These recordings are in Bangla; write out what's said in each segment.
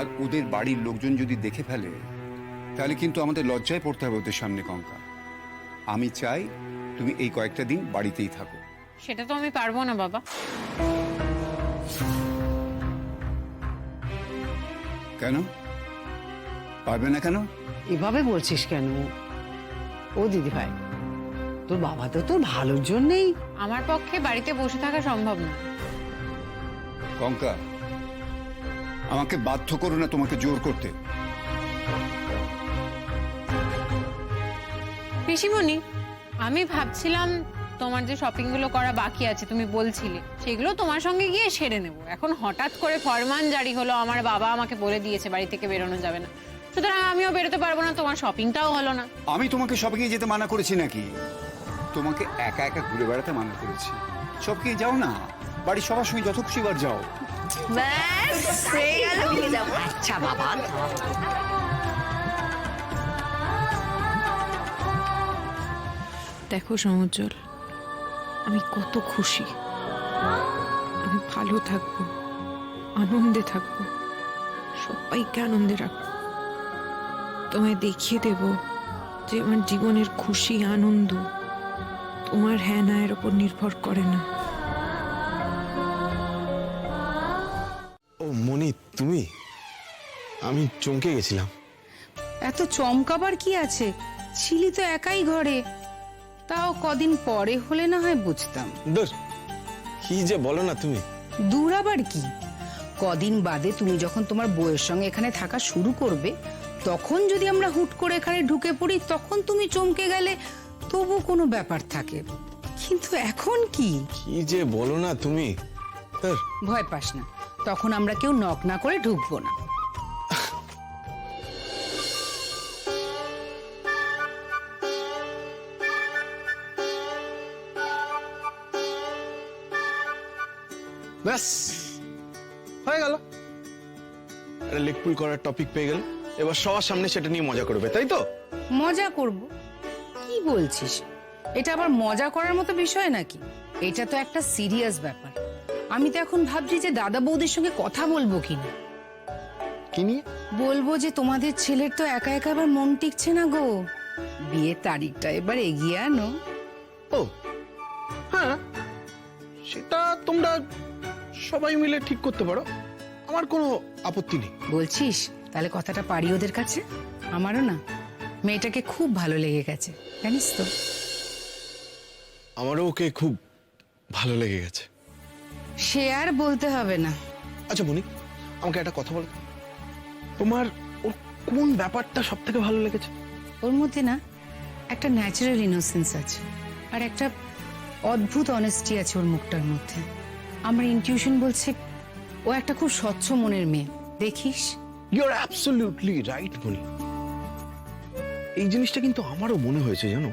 আর ওদের বাড়ির লোকজন যদি দেখে ফেলে তাহলে কিন্তু আমাদের লজ্জায় পড়তে হবে ওদের সামনে কঙ্কা। আমি চাই তুমি এই কয়েকটা দিন বাড়িতেই থাকো। সেটা তো আমি পারবো না বাবা। কেন পারবে না কেন? এভাবে বলছিস কেন? ও দিদি ভাই, তোর বাবা তো তোর ভালোর জন্যেই। আমার পক্ষে বাড়িতে বসে থাকা সম্ভব না। কঙ্কা, আমাকে বাধ্য করো না তোমাকে জোর করতে। পিসিমণি, আমি ভাবছিলাম তোমার যে শপিং গুলো করা বাকি আছে তুমি বলছিলে সেগুলো তোমার সঙ্গে গিয়ে সেরে নেব। এখন হঠাৎ করে ফরমান জারি হলো, আমার বাবা আমাকে বলে দিয়েছে বাড়ি থেকে বেরোনো যাবে না, সুতরাং আমিও বেরোতে পারবো না, তোমার শপিংটাও হলো না। আমি তোমাকে শপিং এ যেতে মানা করেছি নাকি? তোমাকে একা একা ঘুরে বেড়াতে মানা করেছি। শপিং এ যাও না, বাড়ির সবার সঙ্গে যত খুশিবার যাও। আচ্ছা বাবা, দেখো সমুজ্জ্বল, আমি কত খুশি। আমি ভালো থাকবো, আনন্দে থাকবো, সবাইকে আনন্দে রাখবো। তোমায় দেখিয়ে দেব যে আমার জীবনের খুশি আনন্দ তোমার হ্যাঁ না এর ওপর নির্ভর করে না। ও মনি, তুমি? আমি চমকে গেছিলাম। এত চমকাবার কি আছে? ছিলি তো একাই ঘরে, তাও কদিন পরে হলে না হয় বুঝতাম। দূর, কি যে বলো না তুমি। দূর আবার কি? কদিন বাদে তুমি যখন তোমার বউয়ের সঙ্গে এখানে থাকা শুরু করবে, তখন যদি আমরা হুট করে এখানে ঢুকে পড়ি তখন তুমি চমকে গেলে তবু কোনো ব্যাপার থাকে, কিন্তু এখন কি? কি যে বলো না তুমি। দূর। ভয় পাস না, তখন আমরা কেউ নক না করে ঢুকবো না। ব্যাস হয়ে গেল, লেগ পুল করার টপিক পেয়ে গেল। এবার সবার সামনে সেটা নিয়ে মজা করবে, তাই তো? মজা করব? কি বলছিস? এটা আবার মজা করার মতো বিষয় নাকি? এটা তো একটা সিরিয়াস ব্যাপার। আমি তো এখন ভাবছি যে দাদা বৌদির সঙ্গে কথা বলবো কিনা। কি নিয়ে? বলবো যে তোমাদের ছেলের তো একা একা আবার মন টিকছে না গো, বিয়ের তারিখটা এবার এগিয়ে আনো। ও হ্যাঁ, সেটা তোমরা সবাই মিলে ঠিক করতে পারো, আমার কোনো আপত্তি নেই। বলছিস? তাহলে কথাটা পারি ওদের কাছে। আমারও না মেয়েটাকে খুব ভালো লেগে গেছে, জানিস তো। আমারও ওকে খুব ভালো লেগে গেছে। সে আর বলতে হবে না। আচ্ছা মনি, আমাকে একটা কথা বলো, তোমার ওর কোন ব্যাপারটা সব থেকে ভালো লেগেছে? ওর মধ্যে না একটা ন্যাচারাল ইনোসেন্স আছে, আর একটা অদ্ভুত অনেস্টি আছে ওর মুখটার মধ্যে। আমার ইনটিউশন বলছে ও একটা খুব স্বচ্ছ মনের মেয়ে, দেখিস। ইউ আর অ্যাবসলিউটলি রাইট মনি। এই জিনিসটা কিন্তু আমারও মনে হয়েছে, জানো।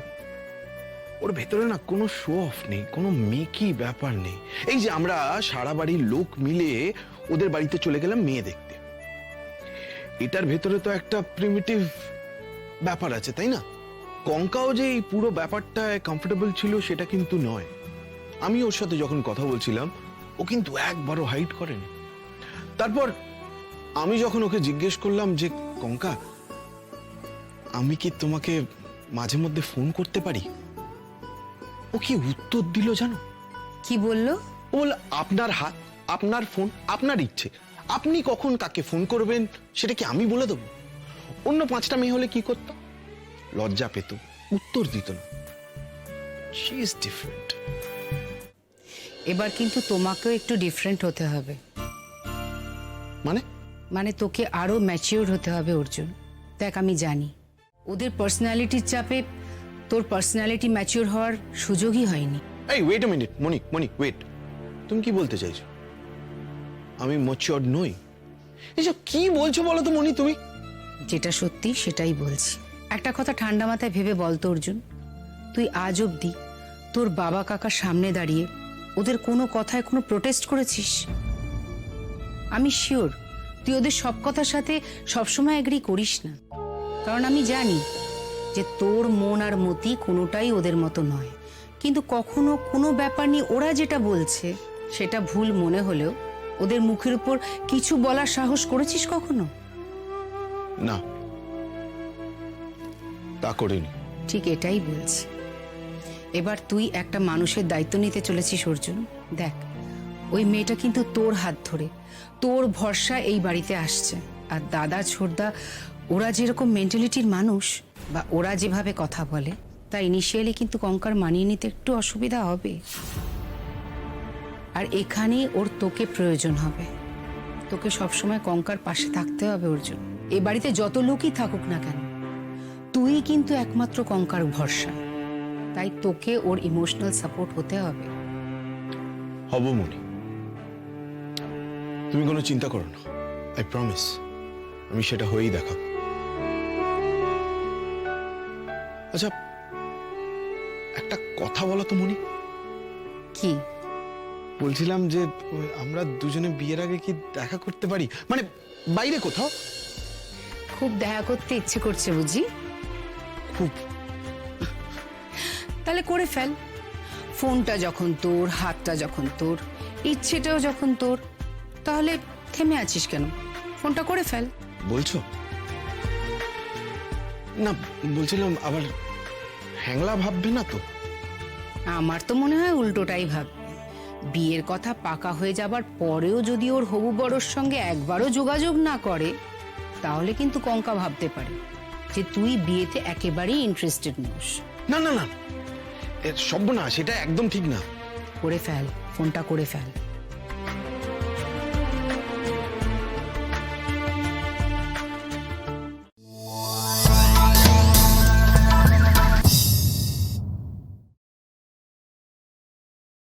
ওর ভেতরে না কোনো শো অফ নেই, কোনো মেকি ব্যাপার নেই। এই যে আমরা সারা বাড়ির লোক মিলে ওদের বাড়িতে চলে গেলাম মেয়ে দেখতে, এটার ভেতরে তো একটা প্রিমিটিভ ব্যাপার আছে, তাই না? কঙ্কাও যে এই পুরো ব্যাপারটায় কমফোর্টেবল ছিল সেটা কিন্তু নয়। আমি ওর সাথে যখন কথা বলছিলাম ও কিন্তু একবারও হাইড করেনি। তারপর আমি যখন ওকে জিজ্ঞেস করলাম যে কঙ্কা, আমি কি তোমাকে মাঝে মধ্যে ফোন করতে পারি, ও কি উত্তর দিল জানো? কি বললো? ও বলল, আপনার হাত, আপনার ফোন, আপনার ইচ্ছে, আপনি কখন কাকে ফোন করবেন সেটা কি আমি বলে দেবো? অন্য 5টা মেয়ে হলে কি করতো? লজ্জা পেত, উত্তর দিত না। She is different. এবার কিন্তু তোমাকেও একটু ডিফারেন্ট হতে হবে। মানে তোকে আরো ম্যাচিওর হতে হবে অর্জুন। দেখ, আমি জানি ওদের পার্সোনালিটির চাপে তোর পার্সোনালিটি ম্যাচিওর হওয়ার সুযোগই হয়নি। এই wait a minute Moni, wait. তুমি কি বলতে চাইছো? আমি ম্যাচিওর নই? এসব কি বলছো বলো তো মনি তুমি? যেটা সত্যি সেটাই বলছি। একটা কথা ঠান্ডা মাথায় ভেবে বলতো অর্জুন, তুই আজ অব্দি তোর বাবা কাকার সামনে দাঁড়িয়ে ওদের কোনো কথায় কোনো প্রোটেস্ট করেছিস? আমি শিওর তুই ওদের সব কথার সাথে সবসময় এগ্রি করিস না, কারণ আমি জানি যে তোর মন আর মতি কোনোটাই ওদের মতো নয়। কিন্তু কখনো কোনো ব্যাপার নিয়ে ওরা যেটা বলছে সেটা ভুল মনে হলেও ওদের মুখের উপর কিছু বলার সাহস করেছিস কখনো? না, তা করিনি। ঠিক এটাই বলছি। এবার তুই একটা মানুষের দায়িত্ব নিতে চলেছিস অর্জুন। দেখ, ওই মেয়েটা কিন্তু তোর হাত ধরে তোর ভরসা এই বাড়িতে আসছে। আর দাদা ছোটদা ওরা যেরকম মেন্টালিটির মানুষ বা ওরা যেভাবে কথা বলে, তা ইনিশিয়ালি কিন্তু কঙ্কার মানিয়ে নিতে একটু অসুবিধা হবে। আর এখানেই ওর তোকে প্রয়োজন হবে। তোকে সবসময় কঙ্কার পাশে থাকতে হবে অর্জুন। এ বাড়িতে যত লোকই থাকুক না কেন, তুই কিন্তু একমাত্র কঙ্কার ভরসা। তাই তোকে ওর ইমোশনাল সাপোর্ট হতে হবে। হব মনি, তুমি কোনো চিন্তা করো না। আই প্রমিস, আমি সেটা হয়েই দেখাবো। আচ্ছা, একটা কথা বলো তো মনি। কি? বলছিলাম যে আমরা দুজনে বিয়ের আগে কি দেখা করতে পারি, মানে বাইরে কোথাও? খুব দেখা করতে ইচ্ছে করছে বুঝি? খুব। তাহলে করে ফেল। ফোনটা যখন তোর, হাতটা যখন তোর, ইচ্ছেটাও যখন তোর, তাহলে থেমে আছিস কেন? ফোনটা করে ফেল। বলছো? না, বলছিলাম আবার হ্যাংলা ভাববে না তো? আমার তো মনে হয় উল্টোটাই ভাববে। বিয়ের কথা পাকা হয়ে যাবার পরেও যদি ওর হবু বড়োর সঙ্গে একবারও যোগাযোগ না করে, তাহলে কিন্তু কঙ্কা ভাবতে পারে যে তুই বিয়েতে একেবারেই ইন্টারেস্টেড নোস। না না না, সর্বনাশ, সেটা একদম ঠিক না। করে ফেল, ফোনটা করে ফেল।